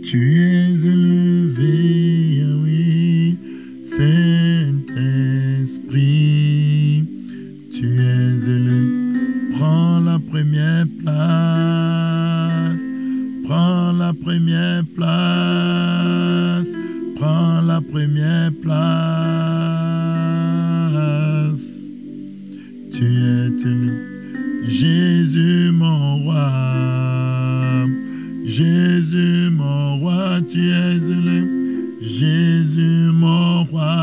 Tu es élevé, oui, Saint-Esprit. Tu es élevé. Prends la première place. Prends la première place. Prends la première place. Tu es élevé. Jésus mon roi. Jésus mon roi, tu es élevé. Jésus mon roi.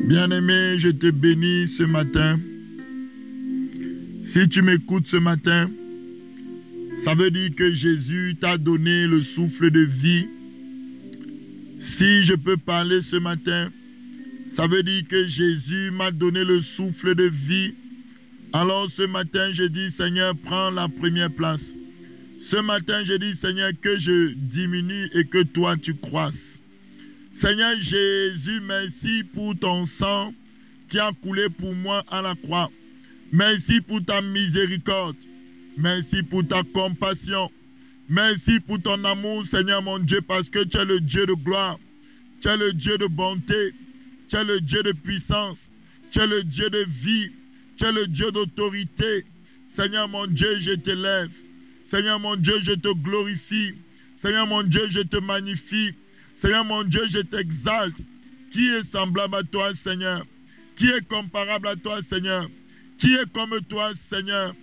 Bien-aimé, je te bénis ce matin. Si tu m'écoutes ce matin, ça veut dire que Jésus t'a donné le souffle de vie. Si je peux parler ce matin, ça veut dire que Jésus m'a donné le souffle de vie. Alors ce matin, je dis, Seigneur, prends la première place. Ce matin, je dis, Seigneur, que je diminue et que toi, tu croisses. Seigneur Jésus, merci pour ton sang qui a coulé pour moi à la croix. Merci pour ta miséricorde. Merci pour ta compassion. Merci pour ton amour, Seigneur mon Dieu, parce que tu es le Dieu de gloire. Tu es le Dieu de bonté. Tu es le Dieu de puissance. Tu es le Dieu de vie. Tu es le Dieu d'autorité. Seigneur mon Dieu, je t'élève. Seigneur mon Dieu, je te glorifie. Seigneur mon Dieu, je te magnifie. Seigneur mon Dieu, je t'exalte. Qui est semblable à toi, Seigneur? Qui est comparable à toi, Seigneur? Qui est comme toi, Seigneur?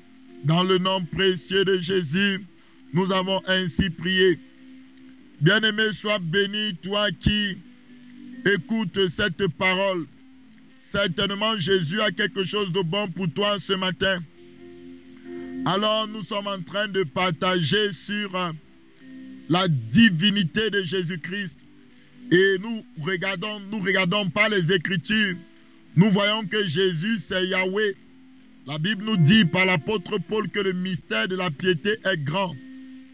Dans le nom précieux de Jésus, nous avons ainsi prié. Bien-aimé, sois béni, toi qui écoutes cette parole. Certainement, Jésus a quelque chose de bon pour toi ce matin. Alors, nous sommes en train de partager sur la divinité de Jésus-Christ. Et nous regardons par les Écritures. Nous voyons que Jésus, c'est Yahweh. La Bible nous dit par l'apôtre Paul que le mystère de la piété est grand.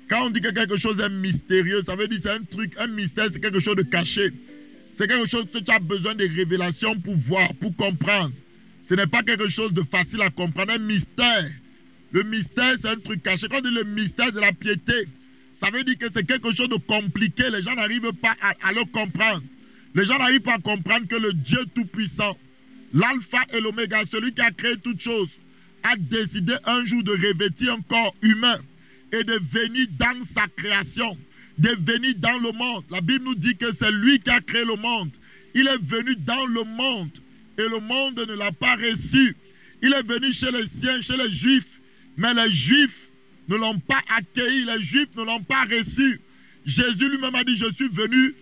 Quand on dit que quelque chose est mystérieux, ça veut dire que c'est un truc, un mystère, c'est quelque chose de caché. C'est quelque chose que tu as besoin de révélations pour voir, pour comprendre. Ce n'est pas quelque chose de facile à comprendre, un mystère. Le mystère, c'est un truc caché. Quand on dit le mystère de la piété, ça veut dire que c'est quelque chose de compliqué. Les gens n'arrivent pas à le comprendre. Les gens n'arrivent pas à comprendre que le Dieu Tout-Puissant, l'alpha et l'oméga, celui qui a créé toutes choses, a décidé un jour de revêtir un corps humain et de venir dans sa création, de venir dans le monde. La Bible nous dit que c'est lui qui a créé le monde. Il est venu dans le monde et le monde ne l'a pas reçu. Il est venu chez les siens, chez les Juifs, mais les Juifs ne l'ont pas accueilli, les Juifs ne l'ont pas reçu. Jésus lui-même a dit, je suis venu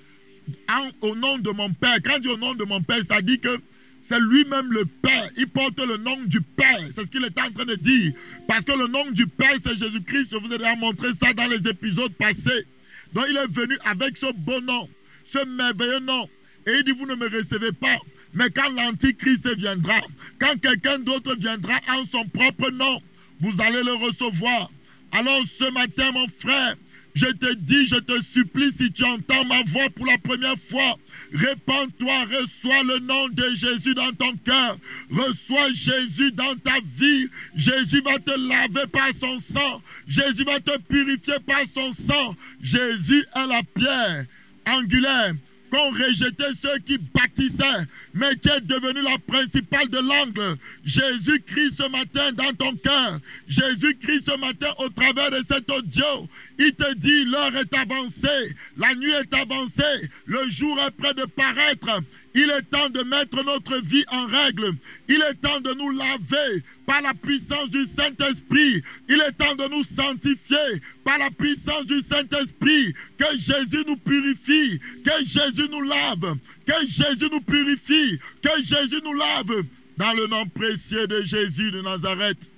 au nom de mon Père. Quand il dit au nom de mon Père, c'est-à-dire que c'est lui-même le Père. Il porte le nom du Père. C'est ce qu'il était en train de dire. Parce que le nom du Père, c'est Jésus-Christ. Je vous ai déjà montré ça dans les épisodes passés. Donc il est venu avec ce beau nom, ce merveilleux nom. Et il dit, vous ne me recevez pas. Mais quand l'Antichrist viendra, quand quelqu'un d'autre viendra en son propre nom, vous allez le recevoir. Alors ce matin, mon frère, je te dis, je te supplie, si tu entends ma voix pour la première fois, répands-toi, reçois le nom de Jésus dans ton cœur. Reçois Jésus dans ta vie. Jésus va te laver par son sang. Jésus va te purifier par son sang. Jésus est la pierre angulaire qu'ont rejeté ceux qui bâtissaient, mais qui est devenu la principale de l'angle. Jésus-Christ ce matin dans ton cœur, Jésus-Christ ce matin au travers de cet audio, il te dit, l'heure est avancée, la nuit est avancée, le jour est près de paraître. Il est temps de mettre notre vie en règle. Il est temps de nous laver par la puissance du Saint-Esprit. Il est temps de nous sanctifier par la puissance du Saint-Esprit. Que Jésus nous purifie, que Jésus nous lave, que Jésus nous purifie, que Jésus nous lave. Dans le nom précieux de Jésus de Nazareth.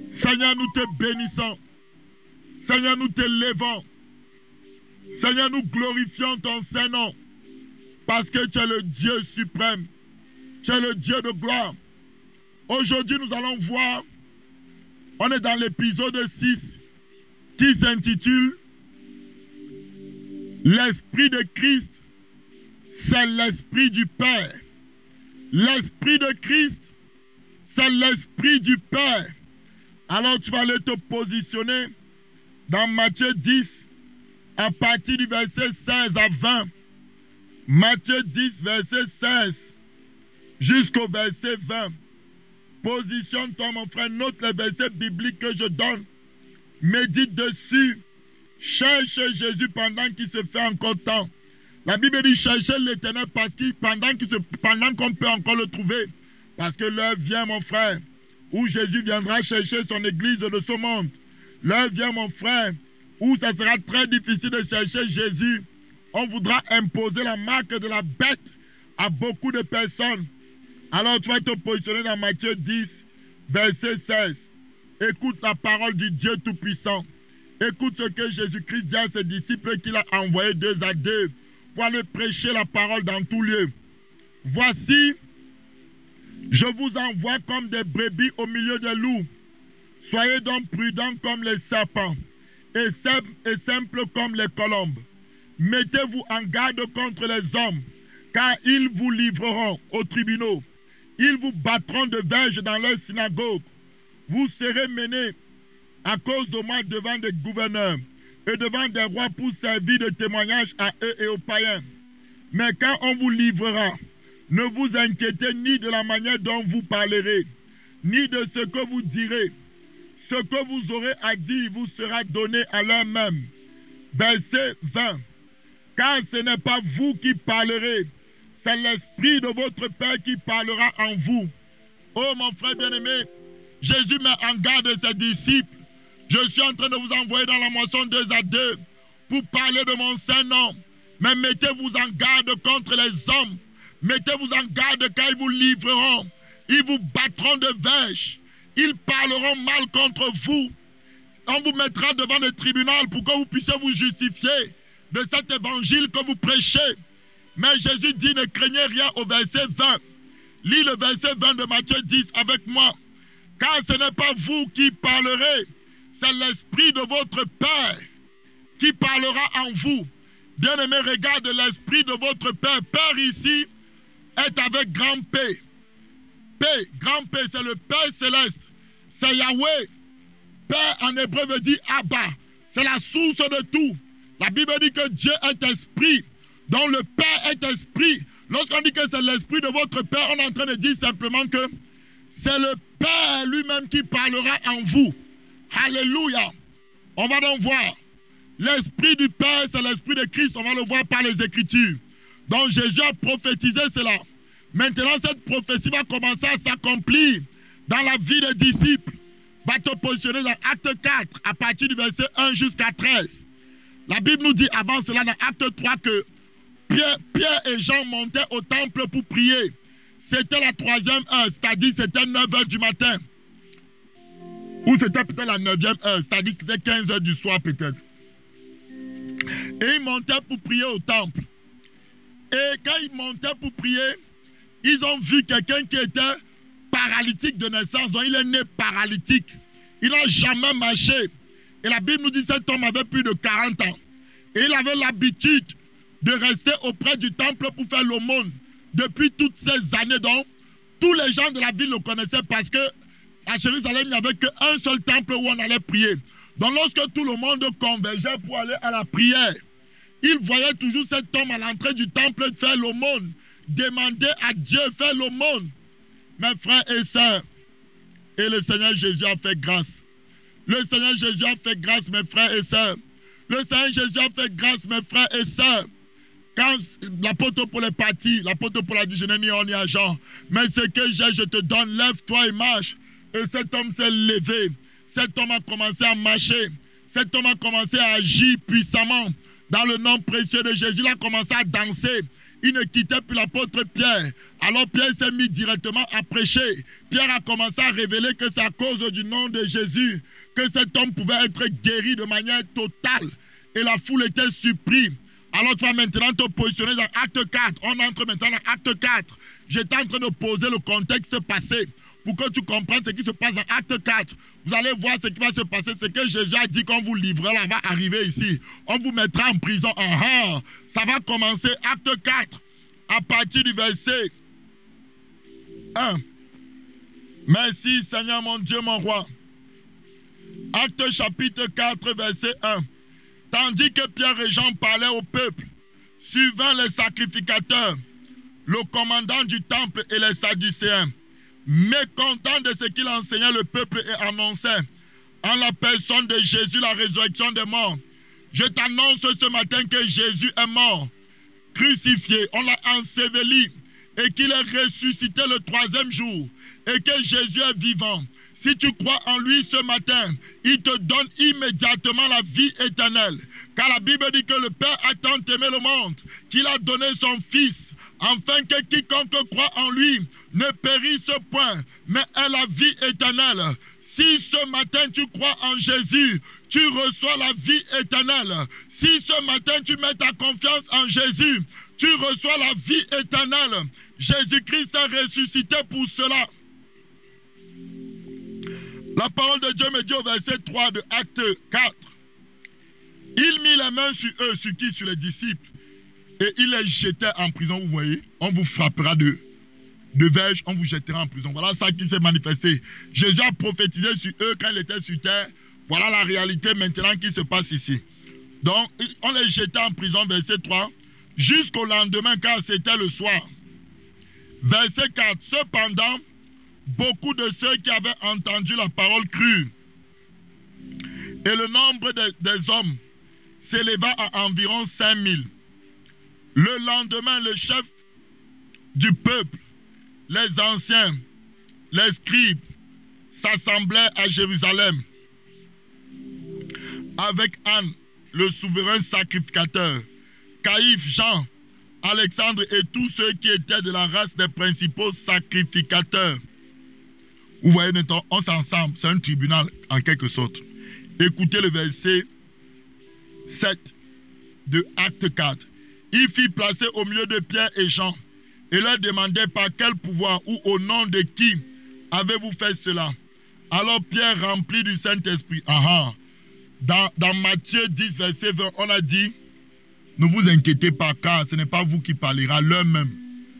Seigneur, nous te bénissons. Seigneur, nous te levons. Seigneur, nous glorifions ton Saint-Nom. Parce que tu es le Dieu suprême. Tu es le Dieu de gloire. Aujourd'hui, nous allons voir, on est dans l'épisode 6 qui s'intitule L'Esprit de Christ, c'est l'Esprit du Père. L'Esprit de Christ, c'est l'Esprit du Père. Alors tu vas aller te positionner dans Matthieu 10, à partir du verset 16 à 20. Matthieu 10, verset 16, jusqu'au verset 20. Positionne-toi, mon frère, note les versets bibliques que je donne. Médite dessus. Cherche Jésus pendant qu'il se fait encore temps. La Bible dit chercher l'Éternel pendant qu'on peut encore le trouver. Parce que l'heure vient, mon frère, où Jésus viendra chercher son église de ce monde. L'heure vient, mon frère, où ça sera très difficile de chercher Jésus. On voudra imposer la marque de la bête à beaucoup de personnes. Alors tu vas te positionner dans Matthieu 10, verset 16. Écoute la parole du Dieu Tout-Puissant. Écoute ce que Jésus-Christ dit à ses disciples qu'il a envoyés 2 à 2 pour aller prêcher la parole dans tout lieu. Voici, je vous envoie comme des brebis au milieu des loups. Soyez donc prudents comme les serpents et simples comme les colombes. Mettez-vous en garde contre les hommes, car ils vous livreront aux tribunaux. Ils vous battront de verges dans leurs synagogues. Vous serez menés à cause de moi devant des gouverneurs et devant des rois pour servir de témoignage à eux et aux païens. Mais quand on vous livrera, ne vous inquiétez ni de la manière dont vous parlerez, ni de ce que vous direz. Ce que vous aurez à dire vous sera donné à l'heure même. Verset 20. Car ce n'est pas vous qui parlerez, c'est l'Esprit de votre Père qui parlera en vous. Oh mon frère bien-aimé, Jésus met en garde ses disciples. Je suis en train de vous envoyer dans la moisson 2 à 2 pour parler de mon Saint-Nom. Mais mettez-vous en garde contre les hommes. Mettez-vous en garde car ils vous livreront. Ils vous battront de verges. Ils parleront mal contre vous. On vous mettra devant le tribunal pour que vous puissiez vous justifier de cet évangile que vous prêchez. Mais Jésus dit, ne craignez rien au verset 20. Lis le verset 20 de Matthieu 10 avec moi. Car ce n'est pas vous qui parlerez, c'est l'Esprit de votre Père qui parlera en vous. Bien-aimé, regarde l'Esprit de votre Père. Père ici est avec grand P. P, grand P, c'est le Père céleste. C'est Yahweh. Père en hébreu veut dire Abba. C'est la source de tout. La Bible dit que Dieu est esprit, dont le Père est esprit. Lorsqu'on dit que c'est l'Esprit de votre Père, on est en train de dire simplement que c'est le Père lui-même qui parlera en vous. Alléluia. On va donc voir. L'Esprit du Père, c'est l'Esprit de Christ. On va le voir par les Écritures. Donc Jésus a prophétisé cela. Maintenant, cette prophétie va commencer à s'accomplir dans la vie des disciples. Va te positionner dans Acte 4, à partir du verset 1 jusqu'à 13. La Bible nous dit avant cela, dans Acte 3, que Pierre et Jean montaient au temple pour prier. C'était la 3e heure, c'est-à-dire c'était 9 h du matin. Ou c'était peut-être la 9e heure, c'est-à-dire c'était 15 h du soir peut-être. Et ils montaient pour prier au temple. Et quand ils montaient pour prier, ils ont vu quelqu'un qui était paralytique de naissance. Donc il est né paralytique. Il n'a jamais marché. Et la Bible nous dit que cet homme avait plus de 40 ans. Et il avait l'habitude de rester auprès du temple pour faire l'aumône depuis toutes ces années. Donc, tous les gens de la ville le connaissaient parce que à Jérusalem, il n'y avait qu'un seul temple où on allait prier. Donc, lorsque tout le monde convergeait pour aller à la prière, il voyait toujours cet homme à l'entrée du temple faire l'aumône, demander à Dieu faire l'aumône. Mes frères et sœurs, et le Seigneur Jésus a fait grâce. Le Seigneur Jésus a fait grâce, mes frères et sœurs. Le Seigneur Jésus a fait grâce, mes frères et sœurs. Quand l'apôtre Paul est parti, l'apôtre Paul a dit, je n'ai ni or ni argent, mais ce que j'ai, je te donne, lève-toi et marche. Et cet homme s'est levé. Cet homme a commencé à marcher. Cet homme a commencé à agir puissamment. Dans le nom précieux de Jésus, il a commencé à danser. Il ne quittait plus l'apôtre Pierre. Alors Pierre s'est mis directement à prêcher. Pierre a commencé à révéler que c'est à cause du nom de Jésus que cet homme pouvait être guéri de manière totale. Et la foule était surprise. Alors tu vas maintenant te positionner dans Acte 4. On entre maintenant dans Acte 4. J'étais en train de poser le contexte passé pour que tu comprennes ce qui se passe dans Acte 4. Vous allez voir ce qui va se passer. Ce que Jésus a dit qu'on vous livrera va arriver ici. On vous mettra en prison. Ça va commencer. Acte 4 à partir du verset 1. Merci Seigneur mon Dieu, mon roi. Actes chapitre 4, verset 1. Tandis que Pierre et Jean parlaient au peuple, suivant les sacrificateurs, le commandant du temple et les Sadducéens, mécontents de ce qu'il enseignait le peuple et annonçait en la personne de Jésus la résurrection des morts. Je t'annonce ce matin que Jésus est mort, crucifié, on l'a enseveli et qu'il est ressuscité le 3e jour et que Jésus est vivant. Si tu crois en lui ce matin, il te donne immédiatement la vie éternelle. Car la Bible dit que le Père a tant aimé le monde qu'il a donné son Fils, afin que quiconque croit en lui ne périsse point, mais ait la vie éternelle. Si ce matin tu crois en Jésus, tu reçois la vie éternelle. Si ce matin tu mets ta confiance en Jésus, tu reçois la vie éternelle. Jésus-Christ est ressuscité pour cela. La parole de Dieu me dit au verset 3 de Acte 4. Il mit les mains sur eux, sur qui? Sur les disciples. Et il les jetait en prison, vous voyez. On vous frappera de verge, on vous jettera en prison. Voilà ça qui s'est manifesté. Jésus a prophétisé sur eux quand il était sur terre. Voilà la réalité maintenant qui se passe ici. Donc, on les jetait en prison, verset 3, jusqu'au lendemain, car c'était le soir. Verset 4. Cependant, beaucoup de ceux qui avaient entendu la parole crurent. Et le nombre des hommes s'éleva à environ 5000. Le lendemain, le chef du peuple, les anciens, les scribes, s'assemblaient à Jérusalem avec Anne, le souverain sacrificateur, Caïphe, Jean, Alexandre et tous ceux qui étaient de la race des principaux sacrificateurs. Vous voyez, on s'ensemble, c'est un tribunal en quelque sorte. Écoutez le verset 7 de Acte 4. Il fit placer au milieu de Pierre et Jean et leur demandait par quel pouvoir ou au nom de qui avez-vous fait cela. Alors Pierre, rempli du Saint-Esprit, dans Matthieu 10, verset 20, on a dit, ne vous inquiétez pas car ce n'est pas vous qui parlera, l'heure même.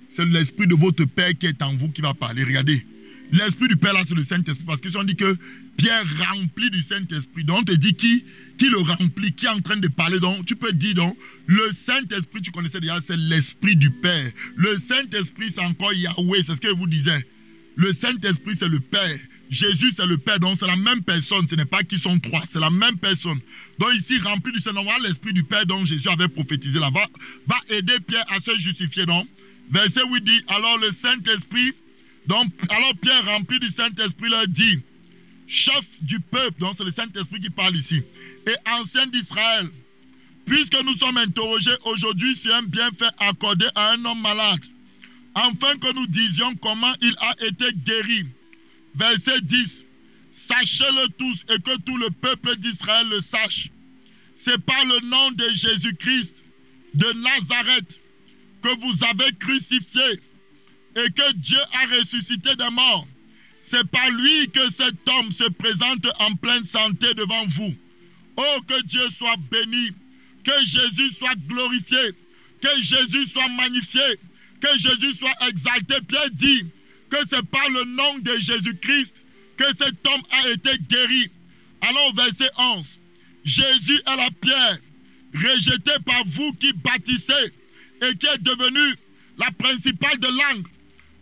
C'est l'Esprit de votre Père qui est en vous qui va parler. Regardez. L'Esprit du Père, là, c'est le Saint-Esprit. Parce qu'ils ont dit que Pierre rempli du Saint-Esprit. Donc, on te dit qui le remplit, qui est en train de parler. Donc, tu peux dire, donc, le Saint-Esprit, tu connaissais déjà, c'est l'Esprit du Père. Le Saint-Esprit, c'est encore Yahweh, c'est ce que je vous disais. Le Saint-Esprit, c'est le Père. Jésus, c'est le Père. Donc, c'est la même personne. Ce n'est pas qu'ils sont trois, c'est la même personne. Donc, ici, rempli du Saint-Esprit, l'Esprit du Père dont Jésus avait prophétisé là, va aider Pierre à se justifier. Donc, verset 8 dit, alors le Saint-Esprit, donc, alors Pierre, rempli du Saint-Esprit, leur dit, chef du peuple, donc c'est le Saint-Esprit qui parle ici, et ancien d'Israël, puisque nous sommes interrogés aujourd'hui sur un bienfait accordé à un homme malade, afin que nous disions comment il a été guéri. Verset 10, sachez-le tous et que tout le peuple d'Israël le sache. C'est par le nom de Jésus-Christ de Nazareth que vous avez crucifié et que Dieu a ressuscité des morts. C'est par lui que cet homme se présente en pleine santé devant vous. Oh, que Dieu soit béni, que Jésus soit glorifié, que Jésus soit magnifié, que Jésus soit exalté. Pierre dit que c'est par le nom de Jésus-Christ que cet homme a été guéri. Allons au verset 11. Jésus est la pierre rejetée par vous qui bâtissez et qui est devenue la principale de l'angle.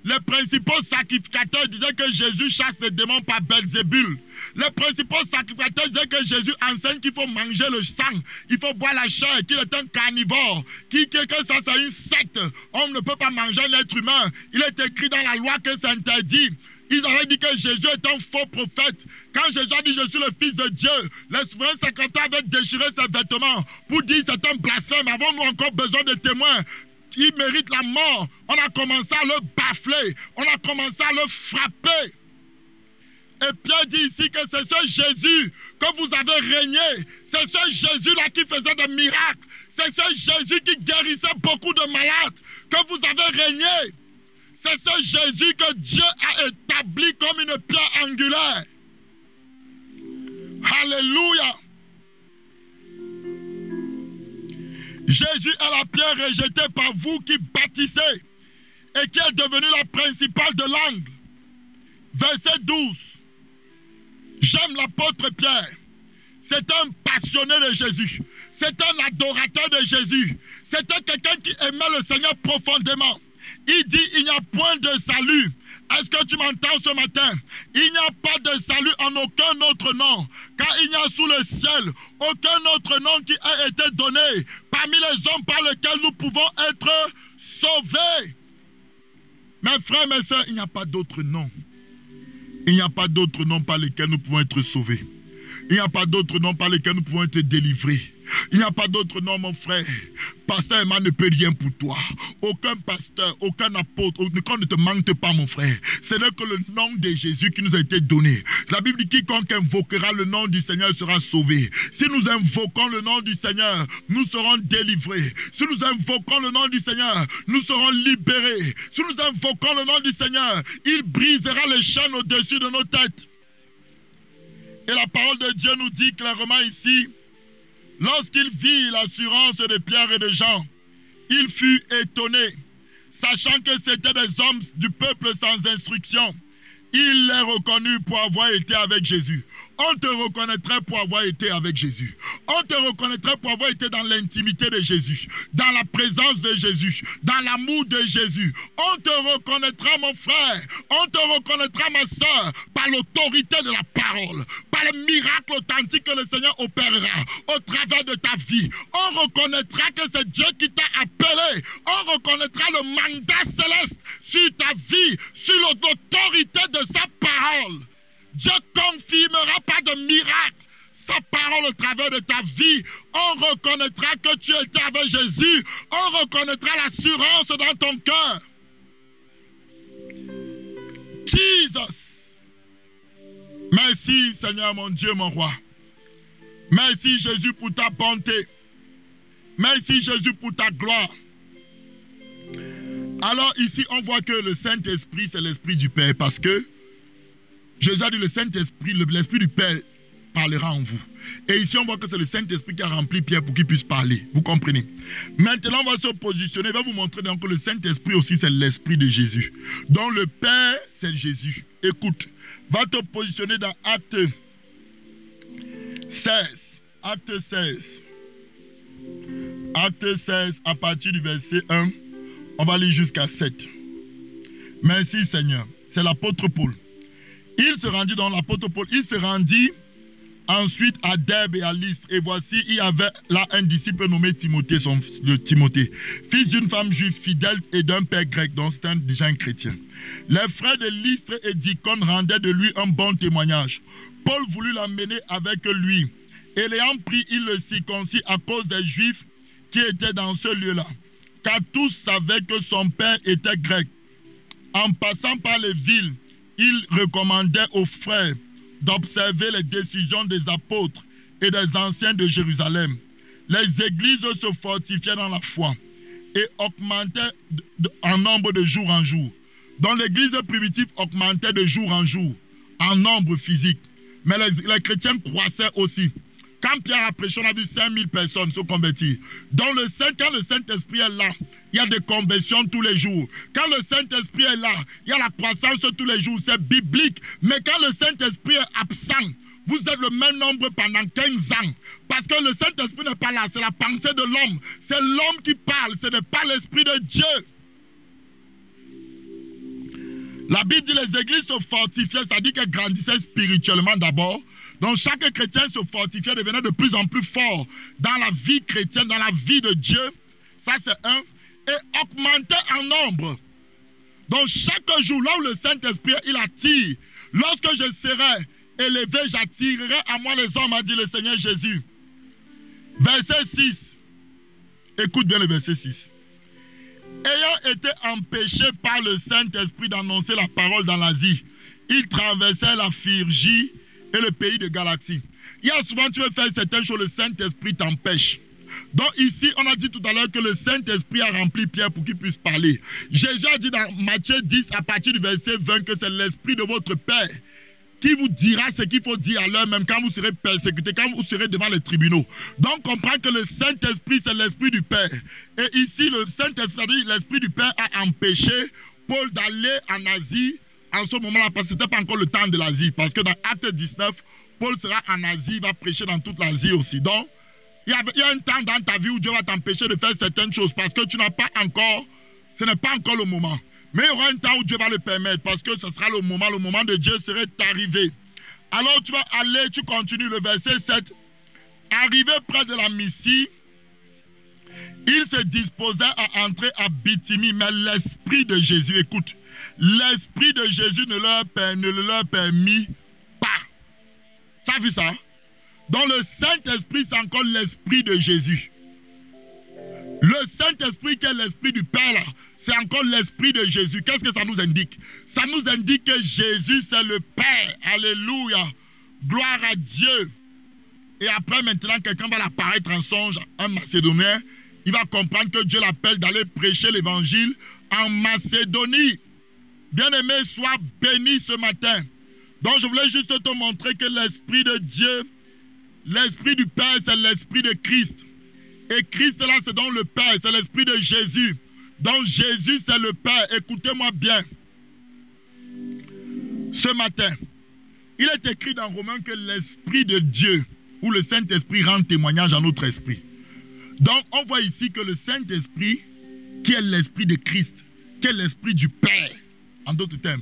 Les principaux sacrificateurs disaient que Jésus chasse les démons par Belzébul. Les principaux sacrificateurs disaient que Jésus enseigne qu'il faut manger le sang, il faut boire la chair, qu'il est un carnivore, que ça c'est une secte. On ne peut pas manger un être humain. Il est écrit dans la loi que c'est interdit. Ils avaient dit que Jésus est un faux prophète. Quand Jésus a dit je suis le Fils de Dieu, les souverains sacrificateurs avaient déchiré ses vêtements pour dire c'est un blasphème. Avons-nous encore besoin de témoins? Il mérite la mort. On a commencé à le bafler. On a commencé à le frapper. Et Pierre dit ici que c'est ce Jésus que vous avez régné. C'est ce Jésus-là qui faisait des miracles. C'est ce Jésus qui guérissait beaucoup de malades que vous avez régné. C'est ce Jésus que Dieu a établi comme une pierre angulaire. Alléluia. Jésus est la pierre rejetée par vous qui bâtissez et qui est devenue la principale de l'angle. Verset 12. J'aime l'apôtre Pierre c'est un passionné de Jésus. C'est un adorateur de Jésus. C'était quelqu'un qui aimait le Seigneur profondément. Il dit, il n'y a point de salut. Est-ce que tu m'entends ce matin? Il n'y a pas de salut en aucun autre nom, car il n'y a sous le ciel aucun autre nom qui a été donné parmi les hommes par lesquels nous pouvons être sauvés. Mes frères, mes soeurs, il n'y a pas d'autre nom. Il n'y a pas d'autre nom par lesquels nous pouvons être sauvés. Il n'y a pas d'autre nom par lesquels nous pouvons être délivrés. Il n'y a pas d'autre nom, mon frère. Pasteur Emma ne peut rien pour toi. Aucun pasteur, aucun apôtre, qu'on ne te manque pas, mon frère. Ce n'est que le nom de Jésus qui nous a été donné. La Bible dit, quiconque invoquera le nom du Seigneur sera sauvé. Si nous invoquons le nom du Seigneur, nous serons délivrés. Si nous invoquons le nom du Seigneur, nous serons libérés. Si nous invoquons le nom du Seigneur, il brisera les chaînes au-dessus de nos têtes. Et la parole de Dieu nous dit clairement ici, lorsqu'il vit l'assurance de Pierre et de Jean, il fut étonné, sachant que c'étaient des hommes du peuple sans instruction. Il les reconnut pour avoir été avec Jésus. On te reconnaîtrait pour avoir été avec Jésus. On te reconnaîtrait pour avoir été dans l'intimité de Jésus, dans la présence de Jésus, dans l'amour de Jésus. On te reconnaîtra, mon frère, on te reconnaîtra, ma soeur, par l'autorité de la parole, par le miracle authentique que le Seigneur opérera au travers de ta vie. On reconnaîtra que c'est Dieu qui t'a appelé. On reconnaîtra le mandat céleste sur ta vie, sur l'autorité de sa parole. Dieu confirmera pas de miracle sa parole au travers de ta vie. On reconnaîtra que tu étais avec Jésus. On reconnaîtra l'assurance dans ton cœur. Jesus. Merci Seigneur mon Dieu, mon roi. Merci Jésus pour ta bonté. Merci Jésus pour ta gloire. Alors ici on voit que le Saint-Esprit c'est l'Esprit du Père, parce que Jésus a dit le Saint-Esprit, l'Esprit du Père parlera en vous. Et ici, on voit que c'est le Saint-Esprit qui a rempli Pierre pour qu'il puisse parler. Vous comprenez? Maintenant, on va se positionner. Il va vous montrer donc que le Saint-Esprit aussi, c'est l'Esprit de Jésus. Donc, le Père, c'est Jésus. Écoute, va te positionner dans Acte 16. Acte 16. Acte 16, à partir du verset 1, on va lire jusqu'à 7. Merci Seigneur. C'est l'apôtre Paul. Il se rendit dans l'apôtre Paul, il se rendit ensuite à Derbe et à Lystre. Et voici, il y avait là un disciple nommé Timothée, Timothée, fils d'une femme juive fidèle et d'un père grec, donc c'était déjà un chrétien. Les frères de Lystre et d'Icône rendaient de lui un bon témoignage. Paul voulut l'emmener avec lui. Et l'ayant pris, il le circoncit à cause des Juifs qui étaient dans ce lieu-là. Car tous savaient que son père était grec. En passant par les villes, il recommandait aux frères d'observer les décisions des apôtres et des anciens de Jérusalem. Les églises se fortifiaient dans la foi et augmentaient en nombre de jour en jour. Donc l'église primitive augmentait de jour en jour, en nombre physique. Mais les chrétiens croissaient aussi. Quand Pierre a prêché, on a vu 5000 personnes se convertir. Donc quand le Saint-Esprit est là, il y a des conversions tous les jours. Quand le Saint-Esprit est là, il y a la croissance tous les jours. C'est biblique. Mais quand le Saint-Esprit est absent, vous êtes le même nombre pendant 15 ans. Parce que le Saint-Esprit n'est pas là. C'est la pensée de l'homme. C'est l'homme qui parle. Ce n'est pas l'Esprit de Dieu. La Bible dit que les églises se fortifiaient, c'est-à-dire qu'elles grandissaient spirituellement d'abord. Donc chaque chrétien se fortifiait, devenait de plus en plus fort dans la vie chrétienne, dans la vie de Dieu. Ça c'est un. Et augmentait en nombre. Donc chaque jour, là où le Saint-Esprit, il attire. Lorsque je serai élevé, j'attirerai à moi les hommes, a dit le Seigneur Jésus. Verset 6. Écoute bien le verset 6. Ayant été empêché par le Saint-Esprit d'annoncer la parole dans l'Asie, il traversait la Phrygie et le pays de Galatie. Il y a souvent, tu veux faire certaines choses, le Saint-Esprit t'empêche. Donc ici, on a dit tout à l'heure que le Saint-Esprit a rempli Pierre pour qu'il puisse parler. Jésus a dit dans Matthieu 10, à partir du verset 20, que c'est l'Esprit de votre Père qui vous dira ce qu'il faut dire à l'heure même quand vous serez persécuté, quand vous serez devant les tribunaux. Donc, comprends que le Saint-Esprit, c'est l'Esprit du Père. Et ici, le Saint-Esprit, l'Esprit du Père a empêché Paul d'aller en Asie, à ce moment-là, parce que ce n'était pas encore le temps de l'Asie. Parce que dans Acte 19, Paul sera en Asie, il va prêcher dans toute l'Asie aussi. Donc, il y a un temps dans ta vie où Dieu va t'empêcher de faire certaines choses parce que tu n'as pas encore, ce n'est pas encore le moment. Mais il y aura un temps où Dieu va le permettre parce que ce sera le moment de Dieu serait arrivé. Alors tu vas aller, tu continues le verset 7. Arrivé près de la Mysie, il se disposait à entrer à Bithynie, mais l'Esprit de Jésus, écoute, l'Esprit de Jésus ne le leur permit pas. Tu as vu ça? Donc le Saint-Esprit, c'est encore l'Esprit de Jésus. Le Saint-Esprit qui est l'Esprit du Père, là, c'est encore l'Esprit de Jésus. Qu'est-ce que ça nous indique? Ça nous indique que Jésus, c'est le Père. Alléluia. Gloire à Dieu. Et après, maintenant, quelqu'un va l'apparaître en songe, un Macédonien. Il va comprendre que Dieu l'appelle d'aller prêcher l'évangile en Macédonie. Bien-aimé, sois béni ce matin. Donc, je voulais juste te montrer que l'Esprit de Dieu, l'Esprit du Père, c'est l'Esprit de Christ. Et Christ, là, c'est donc le Père, c'est l'Esprit de Jésus. Donc, Jésus, c'est le Père. Écoutez-moi bien. Ce matin, il est écrit dans Romains que l'Esprit de Dieu, ou le Saint-Esprit, rend témoignage à notre esprit. Donc, on voit ici que le Saint-Esprit, qui est l'Esprit de Christ, qui est l'Esprit du Père, en d'autres termes,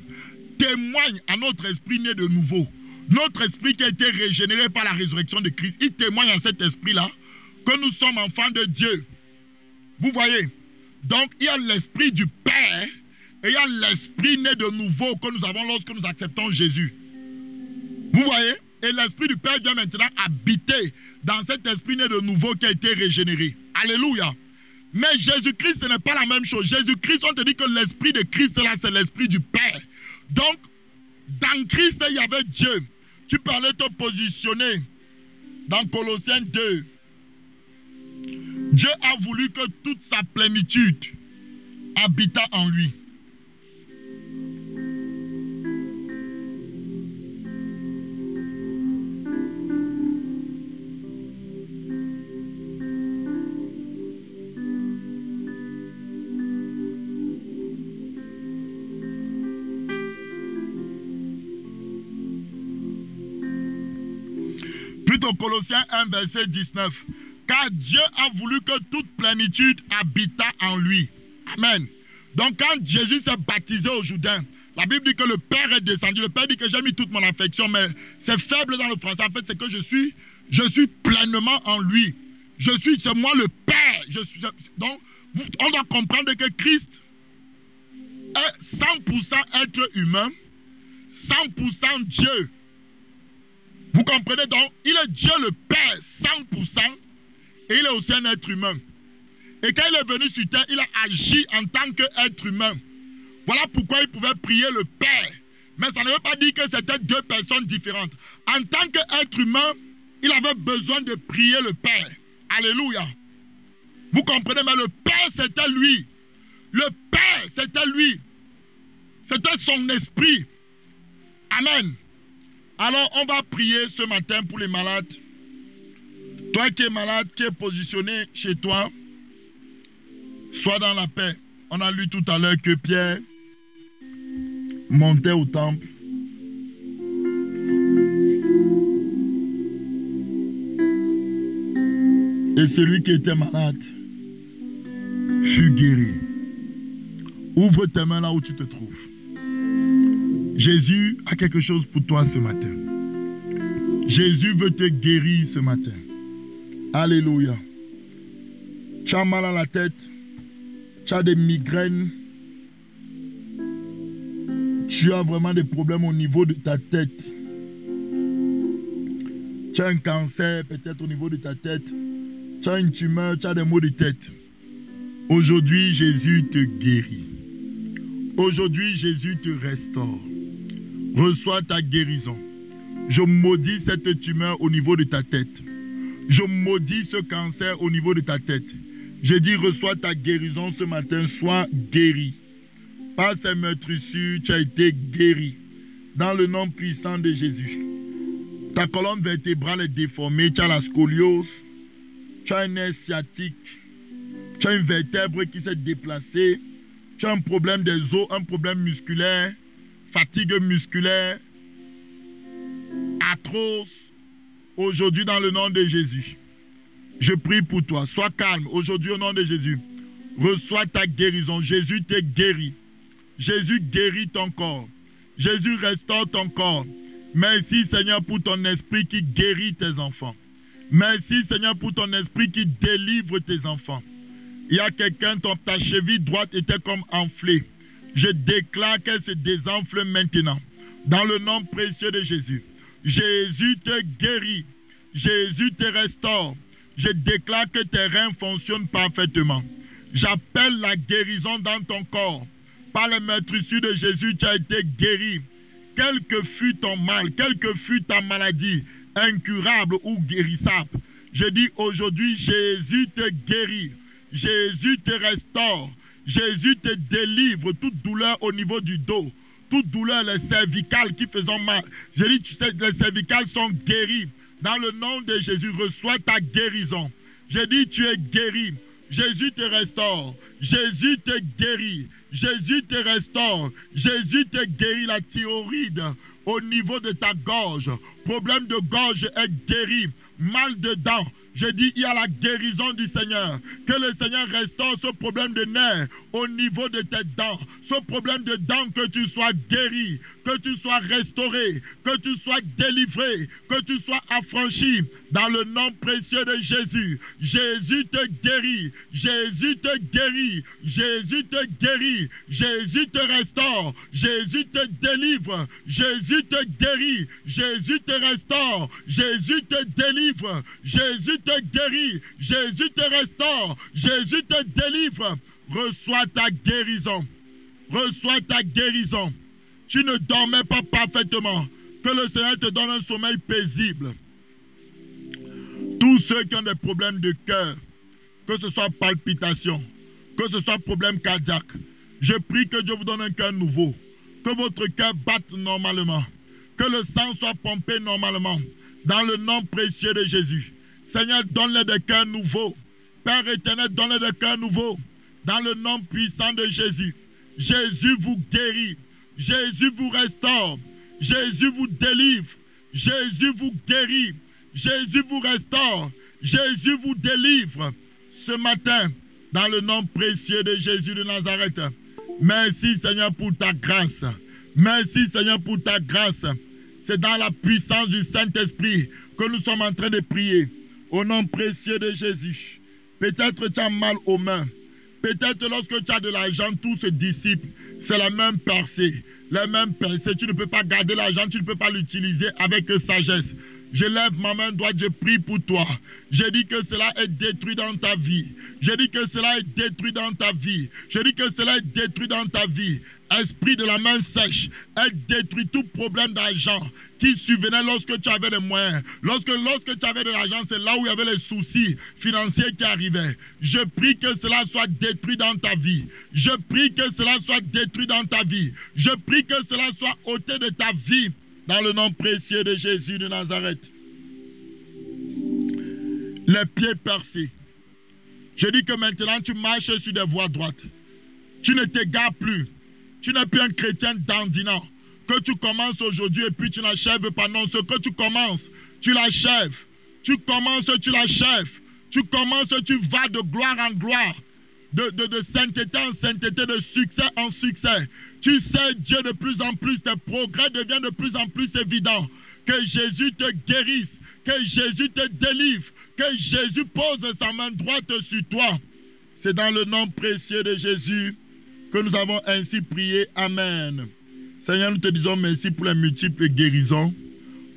témoigne à notre esprit né de nouveau. Notre esprit qui a été régénéré par la résurrection de Christ, il témoigne à cet esprit-là que nous sommes enfants de Dieu. Vous voyez? Donc, il y a l'Esprit du Père et il y a l'Esprit né de nouveau que nous avons lorsque nous acceptons Jésus. Vous voyez? Et l'Esprit du Père vient maintenant habiter dans cet esprit né de nouveau qui a été régénéré. Alléluia. Mais Jésus-Christ, ce n'est pas la même chose. Jésus-Christ, on te dit que l'Esprit de Christ, là, c'est l'Esprit du Père. Donc, dans Christ, il y avait Dieu. Tu parlais te positionner dans Colossiens 2. Dieu a voulu que toute sa plénitude habitât en lui. Plutôt Colossiens 1, verset 19. Car Dieu a voulu que toute plénitude habitât en lui. Amen. Donc quand Jésus s'est baptisé au Jourdain, la Bible dit que le Père est descendu. Le Père dit que j'ai mis toute mon affection, mais c'est faible dans le français. En fait, c'est que je suis pleinement en lui. C'est moi le Père. Donc, on doit comprendre que Christ est 100% être humain, 100% Dieu. Vous comprenez donc? Il est Dieu le Père, 100%. Et il est aussi un être humain. Et quand il est venu sur terre, il a agi en tant qu'être humain. Voilà pourquoi il pouvait prier le Père. Mais ça ne veut pas dire que c'était deux personnes différentes. En tant qu'être humain, il avait besoin de prier le Père. Alléluia. Vous comprenez? Mais le Père, c'était lui. Le Père, c'était lui. C'était son esprit. Amen. Alors, on va prier ce matin pour les malades. Toi qui es malade, qui est positionné chez toi, sois dans la paix. On a lu tout à l'heure que Pierre montait au temple. Et celui qui était malade fut guéri. Ouvre tes mains là où tu te trouves. Jésus a quelque chose pour toi ce matin. Jésus veut te guérir ce matin. Alléluia. Tu as mal à la tête. Tu as des migraines. Tu as vraiment des problèmes au niveau de ta tête. Tu as un cancer peut-être au niveau de ta tête. Tu as une tumeur, tu as des maux de tête. Aujourd'hui, Jésus te guérit. Aujourd'hui, Jésus te restaure. Reçois ta guérison. Je maudis cette tumeur au niveau de ta tête. Je maudis ce cancer au niveau de ta tête. Je dis, reçois ta guérison ce matin, sois guéri. Par ces meurtrissures, tu as été guéri. Dans le nom puissant de Jésus. Ta colonne vertébrale est déformée, tu as la scoliose, tu as un nerf sciatique, tu as une vertèbre qui s'est déplacée, tu as un problème des os, un problème musculaire. fatigue musculaire atroce, aujourd'hui dans le nom de Jésus. Je prie pour toi. Sois calme aujourd'hui au nom de Jésus. Reçois ta guérison. Jésus te guérit. Jésus guérit ton corps. Jésus restaure ton corps. Merci Seigneur pour ton esprit qui guérit tes enfants. Merci Seigneur pour ton esprit qui délivre tes enfants. Il y a quelqu'un, ta cheville droite était comme enflée. Je déclare qu'elle se désenfle maintenant. Dans le nom précieux de Jésus. Jésus te guérit. Jésus te restaure. Je déclare que tes reins fonctionnent parfaitement. J'appelle la guérison dans ton corps. Par le meurtrissure de Jésus, tu as été guéri. Quel que fût ton mal, quelle que fût ta maladie, incurable ou guérissable, je dis aujourd'hui, Jésus te guérit. Jésus te restaure. Jésus te délivre toute douleur au niveau du dos. Toute douleur, les cervicales qui font mal. Je dis, tu sais, les cervicales sont guéries. Dans le nom de Jésus, reçois ta guérison. Je dis, tu es guéri. Jésus te restaure. Jésus te guérit. Jésus te restaure. Jésus te guérit la thyroïde au niveau de ta gorge. Problème de gorge est guéri. Mal de dents. Je dis, il y a la guérison du Seigneur. Que le Seigneur restaure ce problème de nerfs au niveau de tes dents. Ce problème de dents, que tu sois guéri, que tu sois restauré, que tu sois délivré, que tu sois affranchi. Dans le nom précieux de Jésus. Jésus te guérit. Jésus te guérit. Jésus te guérit. Jésus te restaure. Jésus te délivre. Jésus te guérit. Jésus te restaure. Jésus te délivre. Jésus te guérit. Jésus te restaure. Jésus te délivre. Reçois ta guérison. Reçois ta guérison. Tu ne dormais pas parfaitement. Que le Seigneur te donne un sommeil paisible. Tous ceux qui ont des problèmes de cœur, que ce soit palpitation, que ce soit problème cardiaque, je prie que Dieu vous donne un cœur nouveau. Que votre cœur batte normalement. Que le sang soit pompé normalement. Dans le nom précieux de Jésus. Seigneur, donne-les des cœurs nouveaux. Père éternel, donne-les des cœurs nouveaux. Dans le nom puissant de Jésus. Jésus vous guérit. Jésus vous restaure. Jésus vous délivre. Jésus vous guérit. Jésus vous restaure. Jésus vous délivre. Ce matin, dans le nom précieux de Jésus de Nazareth. Merci Seigneur pour ta grâce. Merci Seigneur pour ta grâce. C'est dans la puissance du Saint-Esprit que nous sommes en train de prier. Au nom précieux de Jésus. Peut-être tu as mal aux mains. Peut-être lorsque tu as de l'argent, tout se dissipe. C'est la même percée. La même percée. Tu ne peux pas garder l'argent, tu ne peux pas l'utiliser avec sagesse. Je lève ma main droite, je prie pour toi. Je dis que cela est détruit dans ta vie. Je dis que cela est détruit dans ta vie. Je dis que cela est détruit dans ta vie. Esprit de la main sèche, elle détruit tout problème d'argent qui survenait lorsque tu avais les moyens. Lorsque tu avais de l'argent, c'est là où il y avait les soucis financiers qui arrivaient. Je prie que cela soit détruit dans ta vie. Je prie que cela soit détruit dans ta vie. Je prie que cela soit ôté de ta vie. Dans le nom précieux de Jésus de Nazareth. Les pieds percés. Je dis que maintenant tu marches sur des voies droites. Tu ne t'égares plus. Tu n'es plus un chrétien dandinant. Que tu commences aujourd'hui et puis tu n'achèves pas. Non, ce que tu commences, tu l'achèves. Tu commences, tu l'achèves. Tu commences, tu vas de gloire en gloire. De sainteté en sainteté, de succès en succès. Tu sais, Dieu, de plus en plus, tes progrès deviennent de plus en plus évidents. Que Jésus te guérisse, que Jésus te délivre, que Jésus pose sa main droite sur toi. C'est dans le nom précieux de Jésus que nous avons ainsi prié. Amen. Seigneur, nous te disons merci pour les multiples guérisons.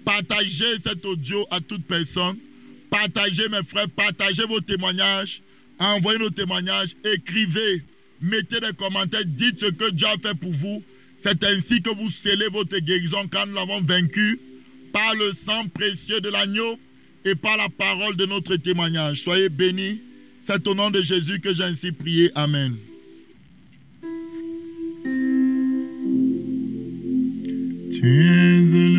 Partagez cet audio à toute personne. Partagez, mes frères, partagez vos témoignages. Envoyez nos témoignages, écrivez, mettez des commentaires, dites ce que Dieu a fait pour vous. C'est ainsi que vous scellez votre guérison quand nous l'avons vaincu par le sang précieux de l'agneau et par la parole de notre témoignage. Soyez bénis. C'est au nom de Jésus que j'ai ainsi prié. Amen. Tu es